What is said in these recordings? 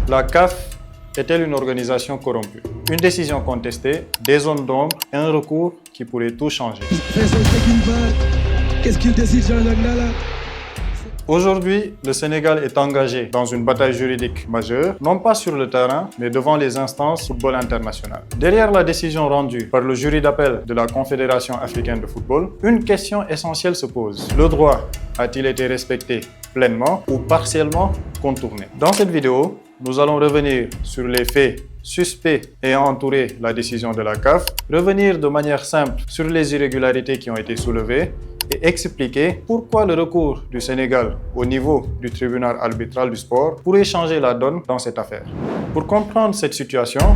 La CAF est-elle une organisation corrompue? Une décision contestée, des zones d'ombre et un recours qui pourrait tout changer. Qu'est-ce qu'il décide, Jean-Jacques là? Aujourd'hui, le Sénégal est engagé dans une bataille juridique majeure, non pas sur le terrain, mais devant les instances football international. Derrière la décision rendue par le jury d'appel de la Confédération africaine de football, une question essentielle se pose. Le droit a-t-il été respecté pleinement ou partiellement contourné? Dans cette vidéo, nous allons revenir sur les faits suspects ayant entouré la décision de la CAF, revenir de manière simple sur les irrégularités qui ont été soulevées et expliquer pourquoi le recours du Sénégal au niveau du tribunal arbitral du sport pourrait changer la donne dans cette affaire. Pour comprendre cette situation,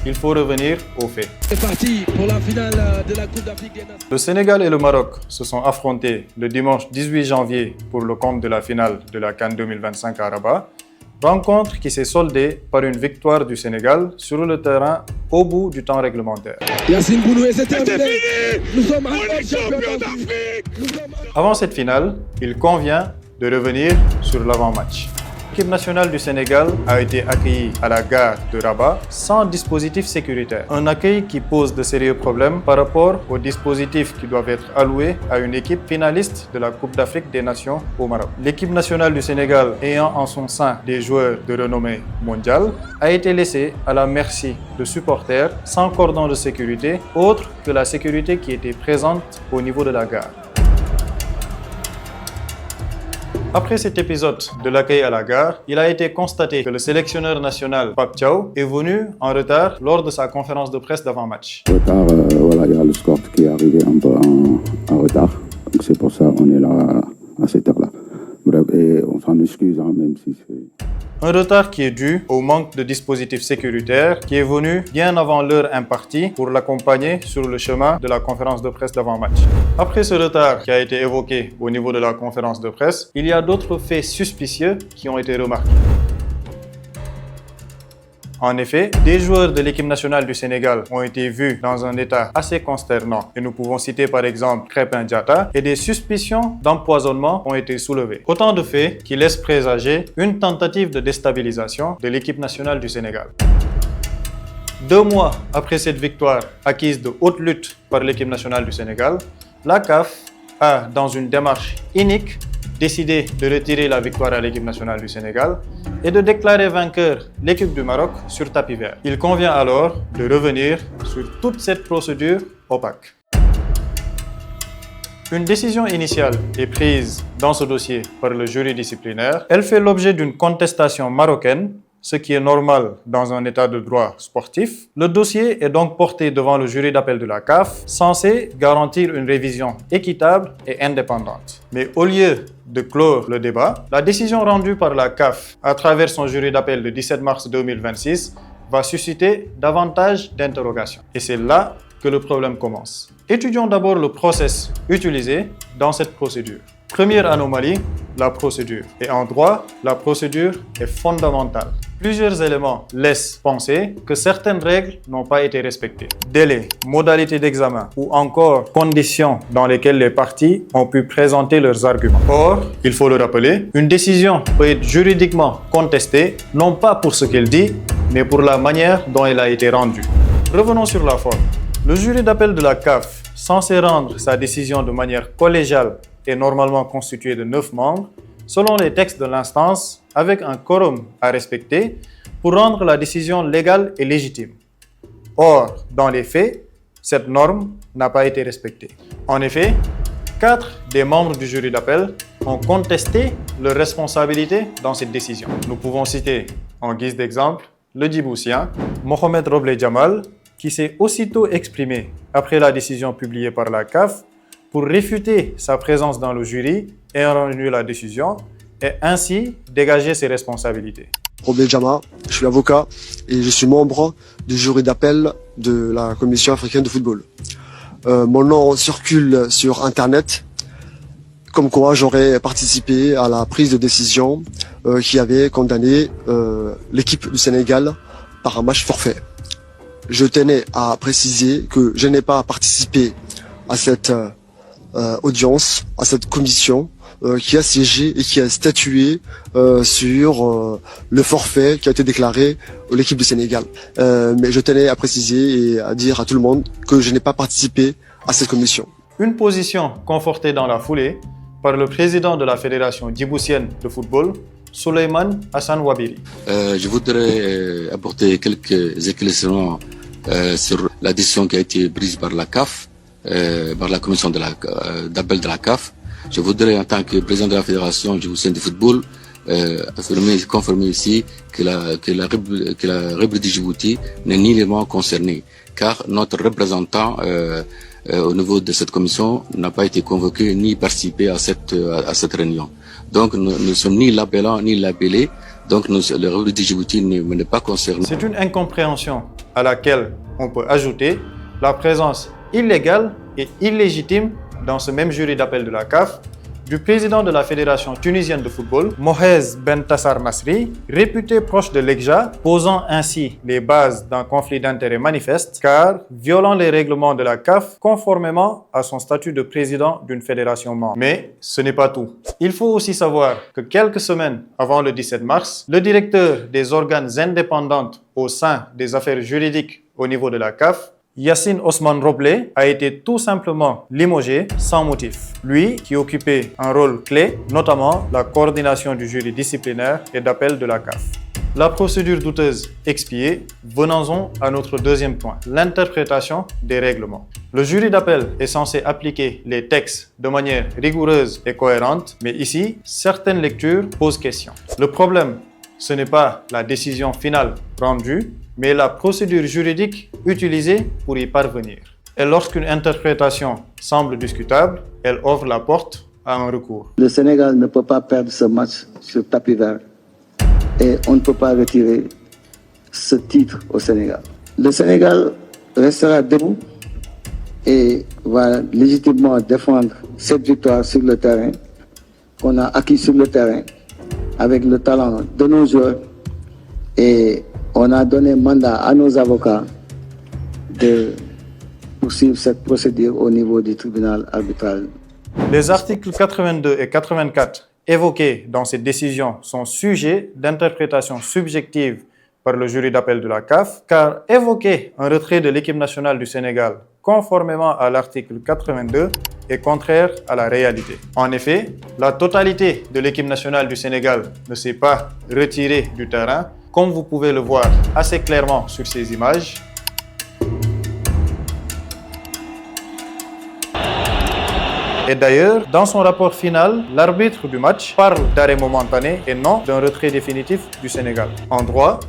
il faut revenir aux faits. C'est parti pour la finale de la Coupe d'Afrique des Nations. Le Sénégal et le Maroc se sont affrontés le dimanche 18 janvier pour le compte de la finale de la CAN 2025 à Rabat. Rencontre qui s'est soldée par une victoire du Sénégal sur le terrain au bout du temps réglementaire. Yacine Bouloué, c'est terminé. Nous sommes champions d'Afrique. Avant cette finale, il convient de revenir sur l'avant-match. L'équipe nationale du Sénégal a été accueillie à la gare de Rabat sans dispositif sécuritaire. Un accueil qui pose de sérieux problèmes par rapport aux dispositifs qui doivent être alloués à une équipe finaliste de la Coupe d'Afrique des Nations au Maroc. L'équipe nationale du Sénégal, ayant en son sein des joueurs de renommée mondiale, a été laissée à la merci de supporters sans cordon de sécurité, autre que la sécurité qui était présente au niveau de la gare. Après cet épisode de l'accueil à la gare, il a été constaté que le sélectionneur national Pape Thiaw est venu en retard lors de sa conférence de presse d'avant-match. Retard, voilà, il y a le score qui est arrivé un peu en retard. Donc c'est pour ça qu'on est là à cette heure-là. Bref, et on s'en excuse, hein, même si c'est... Un retard qui est dû au manque de dispositifs sécuritaires qui est venu bien avant l'heure impartie pour l'accompagner sur le chemin de la conférence de presse d'avant-match. Après ce retard qui a été évoqué au niveau de la conférence de presse, il y a d'autres faits suspicieux qui ont été remarqués. En effet, des joueurs de l'équipe nationale du Sénégal ont été vus dans un état assez consternant et nous pouvons citer par exemple Krépin Diatta et des suspicions d'empoisonnement ont été soulevées. Autant de faits qui laissent présager une tentative de déstabilisation de l'équipe nationale du Sénégal. 2 mois après cette victoire acquise de haute lutte par l'équipe nationale du Sénégal, la CAF a, dans une démarche inique, décidé de retirer la victoire à l'équipe nationale du Sénégal et de déclarer vainqueur l'équipe du Maroc sur tapis vert. Il convient alors de revenir sur toute cette procédure opaque. Une décision initiale est prise dans ce dossier par le jury disciplinaire. Elle fait l'objet d'une contestation marocaine, ce qui est normal dans un état de droit sportif. Le dossier est donc porté devant le jury d'appel de la CAF, censé garantir une révision équitable et indépendante. Mais au lieu de clore le débat, la décision rendue par la CAF à travers son jury d'appel le 17 mars 2026 va susciter davantage d'interrogations. Et c'est là que le problème commence. Étudions d'abord le process utilisé dans cette procédure. Première anomalie, la procédure. Et en droit, la procédure est fondamentale. Plusieurs éléments laissent penser que certaines règles n'ont pas été respectées. Délai, modalités d'examen ou encore conditions dans lesquelles les parties ont pu présenter leurs arguments. Or, il faut le rappeler, une décision peut être juridiquement contestée, non pas pour ce qu'elle dit, mais pour la manière dont elle a été rendue. Revenons sur la forme. Le jury d'appel de la CAF, censé rendre sa décision de manière collégiale et normalement constitué de 9 membres, selon les textes de l'instance, avec un quorum à respecter pour rendre la décision légale et légitime. Or, dans les faits, cette norme n'a pas été respectée. En effet, 4 des membres du jury d'appel ont contesté leur responsabilité dans cette décision. Nous pouvons citer, en guise d'exemple, le Djiboutien, Mohamed Roble Jamal, qui s'est aussitôt exprimé après la décision publiée par la CAF pour réfuter sa présence dans le jury et rendu la décision et ainsi dégager ses responsabilités. Roble Jamal, je suis avocat et je suis membre du jury d'appel de la Commission africaine de football. Mon nom circule sur Internet, comme quoi j'aurais participé à la prise de décision qui avait condamné l'équipe du Sénégal par un match forfait. Je tenais à préciser que je n'ai pas participé à cette audience, à cette commission, qui a siégé et qui a statué sur le forfait qui a été déclaré à l'équipe du Sénégal. Mais je tenais à préciser et à dire à tout le monde que je n'ai pas participé à cette commission. Une position confortée dans la foulée par le président de la Fédération djiboutienne de football, Souleymane Hassan Wabiri. Je voudrais apporter quelques éclaircissements sur la décision qui a été prise par la CAF, par la commission d'appel de la CAF. Je voudrais, en tant que président de la Fédération djiboutienne de football, confirmer ici que la République de Djibouti n'est nullement concernée, car notre représentant au niveau de cette commission n'a pas été convoqué ni participé à cette réunion. Donc nous ne sommes ni l'appelant ni l'appelé, donc la République de Djibouti n'est pas concernée. C'est une incompréhension à laquelle on peut ajouter la présence illégale et illégitime dans ce même jury d'appel de la CAF du président de la Fédération tunisienne de football, Mohez Ben Tassar Nasri, réputé proche de l'EGJA, posant ainsi les bases d'un conflit d'intérêts manifeste, car violant les règlements de la CAF conformément à son statut de président d'une fédération membre. Mais ce n'est pas tout. Il faut aussi savoir que quelques semaines avant le 17 mars, le directeur des organes indépendants au sein des affaires juridiques au niveau de la CAF, Yassine Osman Roblé, a été tout simplement limogé sans motif. Lui qui occupait un rôle clé, notamment la coordination du jury disciplinaire et d'appel de la CAF. La procédure douteuse expiée, venons-en à notre deuxième point, l'interprétation des règlements. Le jury d'appel est censé appliquer les textes de manière rigoureuse et cohérente, mais ici, certaines lectures posent question. Le problème, ce n'est pas la décision finale rendue, mais la procédure juridique utilisée pour y parvenir. Et lorsqu'une interprétation semble discutable, elle ouvre la porte à un recours. Le Sénégal ne peut pas perdre ce match sur tapis vert et on ne peut pas retirer ce titre au Sénégal. Le Sénégal restera debout et va légitimement défendre cette victoire sur le terrain qu'on a acquis sur le terrain avec le talent de nos joueurs, et on a donné mandat à nos avocats de poursuivre cette procédure au niveau du tribunal arbitral. Les articles 82 et 84 évoqués dans cette décision sont sujets d'interprétation subjective par le jury d'appel de la CAF, car évoquer un retrait de l'équipe nationale du Sénégal conformément à l'article 82 est contraire à la réalité. En effet, la totalité de l'équipe nationale du Sénégal ne s'est pas retirée du terrain, comme vous pouvez le voir assez clairement sur ces images. Et d'ailleurs, dans son rapport final, l'arbitre du match parle d'arrêt momentané et non d'un retrait définitif du Sénégal. En droit,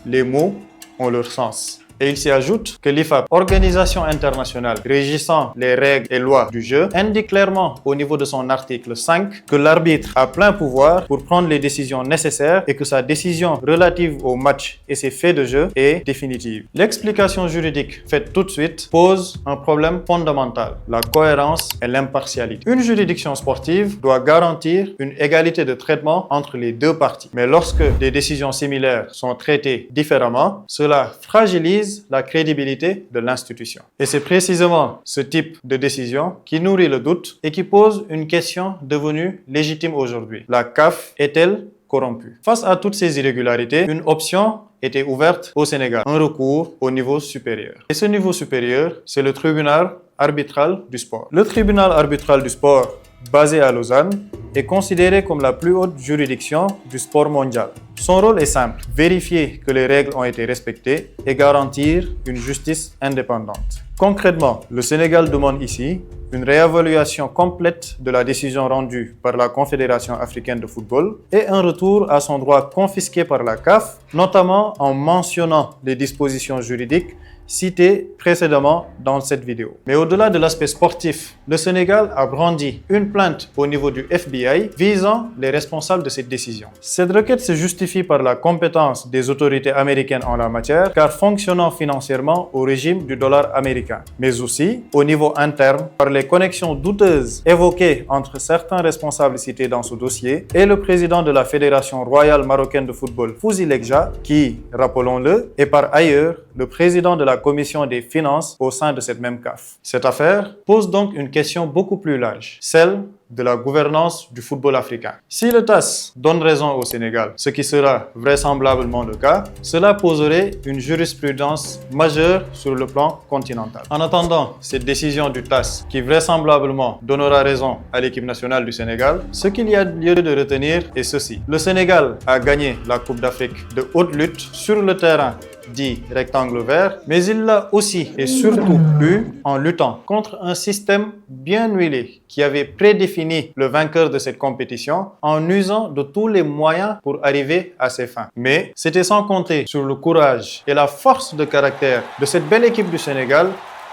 les mots ont leur sens. Et il s'y ajoute que l'IFAB, organisation internationale régissant les règles et lois du jeu, indique clairement au niveau de son article 5 que l'arbitre a plein pouvoir pour prendre les décisions nécessaires et que sa décision relative au match et ses faits de jeu est définitive. L'explication juridique faite tout de suite pose un problème fondamental, la cohérence et l'impartialité. Une juridiction sportive doit garantir une égalité de traitement entre les deux parties. Mais lorsque des décisions similaires sont traitées différemment, cela fragilise la crédibilité de l'institution. Et c'est précisément ce type de décision qui nourrit le doute et qui pose une question devenue légitime aujourd'hui. La CAF est-elle corrompue? Face à toutes ces irrégularités, une option était ouverte au Sénégal, un recours au niveau supérieur. Et ce niveau supérieur, c'est le tribunal arbitral du sport. Le tribunal arbitral du sport, basé à Lausanne, est considéré comme la plus haute juridiction du sport mondial. Son rôle est simple, vérifier que les règles ont été respectées et garantir une justice indépendante. Concrètement, le Sénégal demande ici une réévaluation complète de la décision rendue par la Confédération africaine de football et un retour à son droit confisqué par la CAF, notamment en mentionnant les dispositions juridiques citées précédemment dans cette vidéo. Mais au-delà de l'aspect sportif, le Sénégal a brandi une plainte au niveau du FBI visant les responsables de cette décision. Cette requête se justifie par la compétence des autorités américaines en la matière, car fonctionnant financièrement au régime du dollar américain, mais aussi au niveau interne par les connexions douteuses évoquées entre certains responsables cités dans ce dossier et le président de la Fédération royale marocaine de football, Fouzi Legja, qui, rappelons-le, est par ailleurs le président de la commission des finances au sein de cette même CAF. Cette affaire pose donc une question beaucoup plus large, celle de la gouvernance du football africain. Si le TAS donne raison au Sénégal, ce qui sera vraisemblablement le cas, cela poserait une jurisprudence majeure sur le plan continental. En attendant cette décision du TAS, qui vraisemblablement donnera raison à l'équipe nationale du Sénégal, ce qu'il y a lieu de retenir est ceci. Le Sénégal a gagné la Coupe d'Afrique de haute lutte sur le terrain dit rectangle vert, mais il l'a aussi et surtout eu en luttant contre un système bien huilé qui avait prédéfini le vainqueur de cette compétition en usant de tous les moyens pour arriver à ses fins. Mais c'était sans compter sur le courage et la force de caractère de cette belle équipe du Sénégal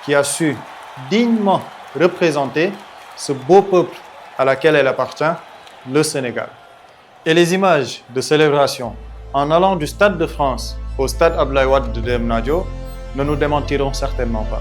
qui a su dignement représenter ce beau peuple à laquelle elle appartient, le Sénégal. Et les images de célébration en allant du Stade de France au Stade Abdoulaye Wade de Diamniadio ne nous démentiront certainement pas.